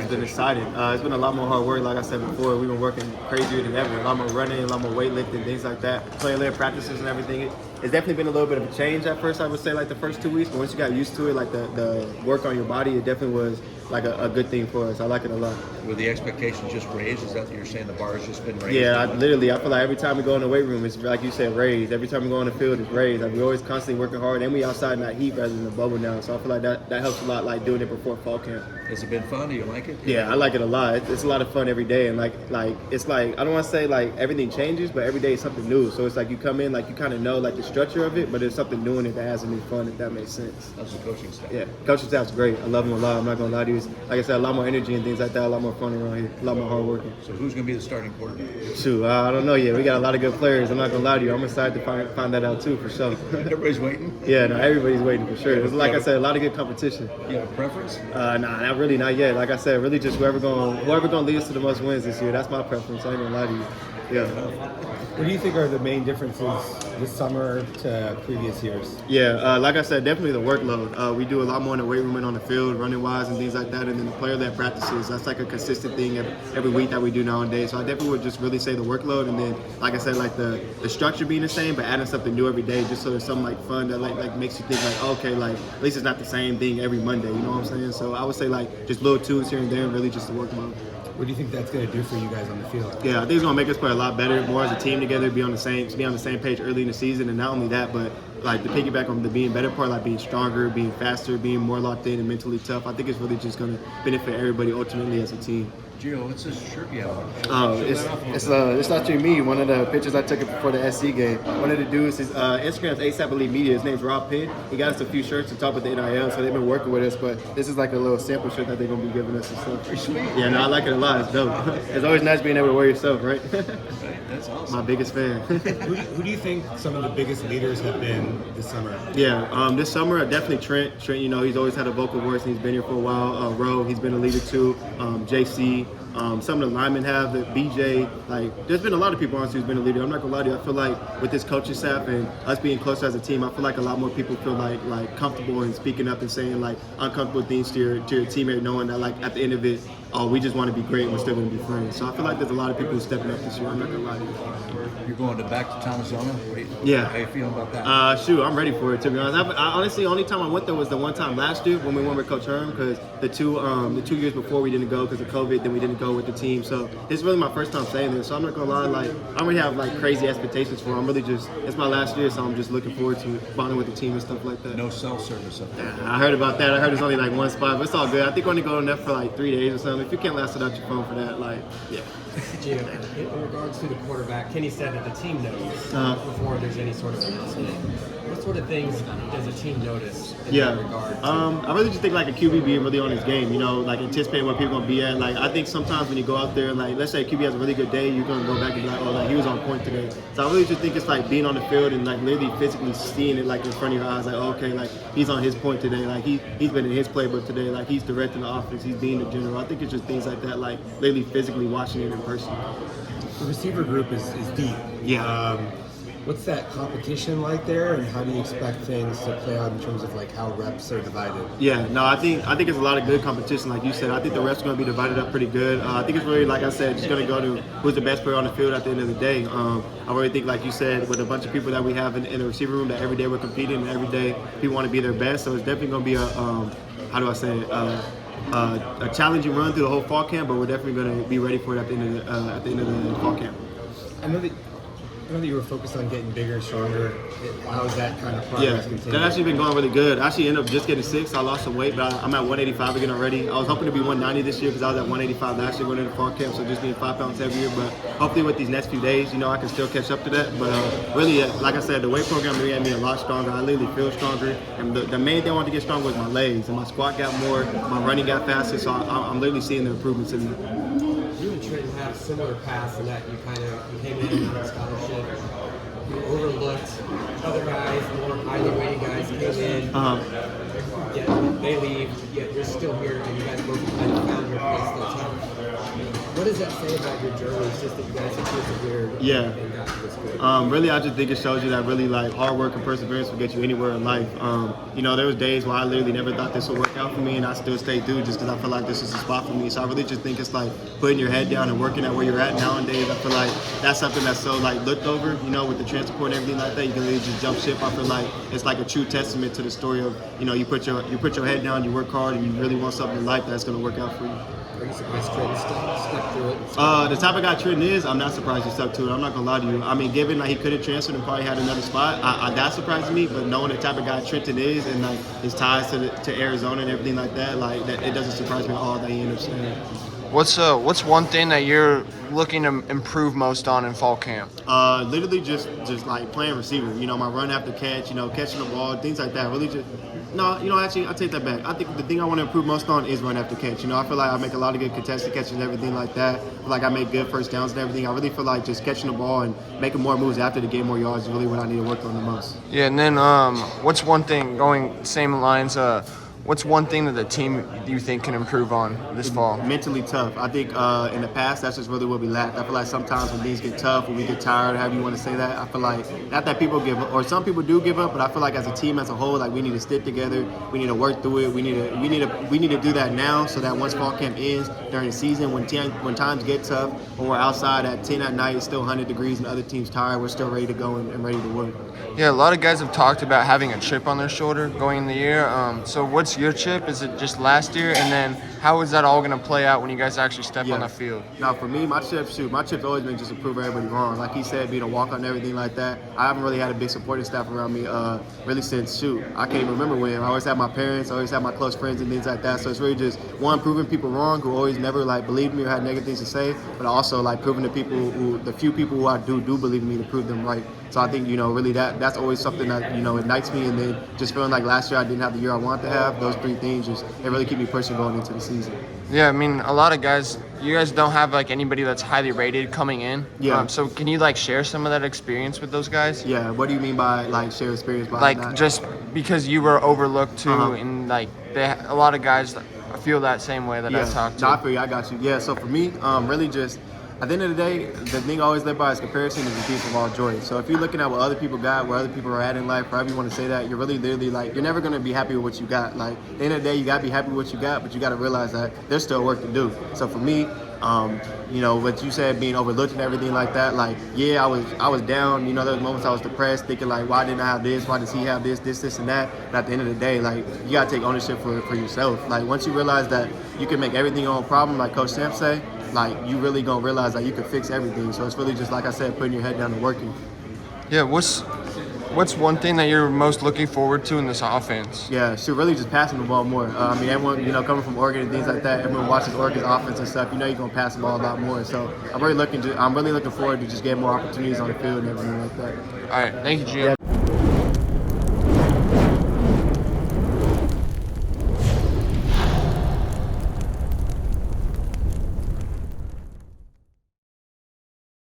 It's been exciting. It's been a lot more hard work. Like I said before, we've been working crazier than ever. A lot more running, a lot more weightlifting, things like that. Player-led practices and everything. It's definitely been a little bit of a change at first, I would say, like the first 2 weeks. But once you got used to it, like the work on your body, it definitely was like a good thing for us. I like it a lot. Were the expectations just raised? Is that what you're saying? The bar has just been raised? Yeah, I feel like every time we go in the weight room, it's like you said, raised. Every time we go on the field, it's raised. Like we're always constantly working hard, and we outside in that heat rather than the bubble now. So I feel like that helps a lot, like doing it before fall camp. Has it been fun? Do you like it? Yeah, I like it a lot. It's a lot of fun every day, and like it's like I don't want to say like everything changes, but every day is something new. So it's like you come in, like you kind of know like the structure of it, but there's something new in it that has to be fun, if that makes sense. How's the coaching staff? Yeah, coaching staff's great. I love them a lot. I'm not gonna lie to you. It's, like I said, a lot more energy and things like that. A lot more fun around here. A lot more hard working. So who's going to be the starting quarterback? Shoot, I don't know yet. We got a lot of good players. I'm not gonna lie to you. I'm excited to find that out too, for sure. Everybody's waiting? Yeah, no, everybody's waiting for sure. It's like I said, a lot of good competition. You have a preference? Nah, not yet. Like I said, really just whoever gonna lead us to the most wins this year. That's my preference. I ain't gonna lie to you. Yeah. What do you think are the main differences this summer to previous years? Yeah, like I said, definitely the workload. We do a lot more in the weight room and on the field, running wise and things like that. And then the player-led practices, that's like a consistent thing every week that we do nowadays. So I definitely would just really say the workload. And then, like I said, like the structure being the same, but adding something new every day, just so there's something like fun that like makes you think like, okay, like at least it's not the same thing every Monday. You know what I'm saying? So I would say like just little tunes here and there, and really just the workload. What do you think that's going to do for you guys on the field? Yeah, I think it's going to make us play a lot better, more as a team together, be on the same page early in the season, and not only that, but like the piggyback on the being better part, like being stronger, being faster, being more locked in and mentally tough. I think it's really just going to benefit everybody ultimately as a team. Gio, what's this shirt you have on? Oh, it's actually me. One of the pictures I took before the SC game. One of the dudes, his Instagram's ASAP Elite Media. His name's Rob Penn. He got us a few shirts to talk with the NIL, so they've been working with us. But this is like a little sample shirt that they're gonna be giving us and stuff. Pretty sweet. Yeah, no, I like it a lot. It's dope. It's always nice being able to wear yourself, right? That's awesome. My biggest fan. Who do you think some of the biggest leaders have been this summer? Yeah, this summer definitely Trent. Trent, you know, he's always had a vocal voice and he's been here for a while. Ro, he's been a leader too. JC. Some of the linemen have, the BJ, like there's been a lot of people honestly who's been a leader. I'm not gonna lie to you, I feel like with this coaching staff and us being closer as a team, I feel like a lot more people feel like comfortable in speaking up and saying like uncomfortable things to your teammate, knowing that like at the end of it, oh, we just want to be great and we're still gonna be friends. So I feel like there's a lot of people who's stepping up this year. I'm not gonna lie to you. You're going back to Thomasona? Yeah. How you feeling about that? Shoot, I'm ready for it, to be honest. I honestly, only time I went there was the one time last year when we went with Coach Herm, because the two years before we didn't go because of COVID, then we didn't go with the team. So it's really my first time staying there. So I'm not gonna lie, like I don't really have like crazy expectations for it. I'm really just, it's my last year, so I'm just looking forward to bonding with the team and stuff like that. No cell service up there. I heard about that. I heard there's only like one spot, but it's all good. I think we're only going there for like 3 days or something. If you can't last without your phone for that, like, yeah. Gio, in regards to the quarterback, Kenny said that the team knows before there's any sort of announcement. What sort of things does a team notice in that regard? I really just think like a QB being really on his game, you know, like anticipating what people are going to be at. Like I think sometimes when you go out there, like let's say a QB has a really good day, you're going to go back and be like, oh, like he was on point today. So I really just think it's like being on the field and like literally physically seeing it like in front of your eyes, like, oh, okay, like he's on his point today, like he's been in his playbook today, like he's directing the offense, he's being the general. I think it's just things like that, like literally physically watching it in person. The receiver group is deep. Yeah. What's that competition like there, and how do you expect things to play out in terms of like how reps are divided? Yeah, no, I think it's a lot of good competition, like you said. I think the reps are going to be divided up pretty good. I think it's really, like I said, just going to go to who's the best player on the field at the end of the day. I really think, like you said, with a bunch of people that we have in the receiver room, that every day we're competing and every day people want to be their best. So it's definitely going to be a challenging run through the whole fall camp, but we're definitely going to be ready for it at the end of the fall camp. I know that you were focused on getting bigger and stronger. How's that kind of progress continuing? That's actually been going really good. I actually ended up just getting 6. I lost some weight, but I'm at 185 again already. I was hoping to be 190 this year because I was at 185 last year going into fall camp, so just being 5 pounds heavier. But hopefully with these next few days, you know, I can still catch up to that. But really, like I said, the weight program really made me a lot stronger. I literally feel stronger. And the main thing I wanted to get stronger was my legs. And my squat got more, my running got faster, so I'm literally seeing the improvements in me. You and Trent have similar paths in that you came in on a scholarship. You overlooked other guys, more highly rated guys came in. Yet they leave, yet you're still here, and you guys both kind of found your place still tough. does that say about your journey? It's just that you guys have persevered Yeah. and got to this good. Really, I just think it shows you that really like hard work and perseverance will get you anywhere in life. There was days where I literally never thought this would work out for me, and I still stayed through just because I feel like this is a spot for me. So I really just think it's like putting your head down and working at where you're at nowadays. I feel like that's something that's so like looked over, with the transfer portal and everything like that. You can really just jump ship. I feel like it's like a true testament to the story of you put your head down, you work hard, and you really want something in life that's going to work out for you. Are you surprised Trenton stuck through it? The type of guy Trenton is, I'm not surprised he stuck to it. I'm not gonna lie to you. I mean, given like he could have transferred and probably had another spot, that surprised me. But knowing the type of guy Trenton is and like his ties to Arizona and everything like that, it doesn't surprise me at all that he ended up staying. What's one thing that you're looking to improve most on in fall camp? Literally just like playing receiver. My run after catch. Catching the ball, things like that. Really just. No, actually, I take that back. I think the thing I want to improve most on is run after catch. I feel like I make a lot of good contested catches and everything like that. I feel like I make good first downs and everything. I really feel like just catching the ball and making more moves after the game, more yards is really what I need to work on the most. Yeah, and then what's one thing, going same lines, what's one thing that the team you think can improve on this fall? Mentally tough. I think in the past, that's just really what we lacked. I feel like sometimes when things get tough, when we get tired, however you want to say that, I feel like not that people give up, or some people do give up, but I feel like as a team as a whole, like we need to stick together. We need to work through it. We need to do that now, so that once fall camp ends during the season, when times get tough, when we're outside at 10 at night, it's still 100 degrees, and the other team's tired, we're still ready to go and ready to work. Yeah, a lot of guys have talked about having a chip on their shoulder going in the year. So what's your chip? Is it just last year? And then how is that all going to play out when you guys actually step on the field? Now, for me, my chip's always been just to prove everybody wrong. Like he said, being a walk-on and everything like that. I haven't really had a big supporting staff around me really since, I can't even remember when. I always had my parents, I always had my close friends and things like that. So it's really just, one, proving people wrong who always never believed me or had negative things to say, but also proving the few people who I do believe in me, to prove them right. So I think, really that's always something that, ignites me. And then just feeling like last year I didn't have the year I wanted to have, those three things they really keep me pushing going into the season. Yeah, I mean, a lot of guys, you guys don't have anybody that's highly rated coming in. Yeah. So can you share some of that experience with those guys? Yeah. What do you mean by share experience? By Just because you were overlooked too, and a lot of guys feel that same way that I talked to. No, I feel you. I got you. Yeah. So for me, really just. At the end of the day, the thing I always live by is comparison is the thief of all joy. So if you're looking at what other people got, where other people are at in life, however you want to say that, you're really literally you're never going to be happy with what you got. At the end of the day, you got to be happy with what you got, but you got to realize that there's still work to do. So for me, what you said, being overlooked and everything like that, I was down. There was moments I was depressed, thinking why didn't I have this? Why does he have this, and that? But at the end of the day, you gotta take ownership for yourself. Once you realize that you can make everything your own problem, like Coach Sam say, you really gonna realize that you can fix everything. So it's really just, like I said, putting your head down and working. Yeah, what's one thing that you're most looking forward to in this offense? Yeah, really just passing the ball more. Everyone, coming from Oregon and things like that, everyone watches Oregon's offense and stuff. You're gonna pass the ball a lot more. So I'm really looking forward to just getting more opportunities on the field and everything like that. All right, thank you, Jim. Yeah,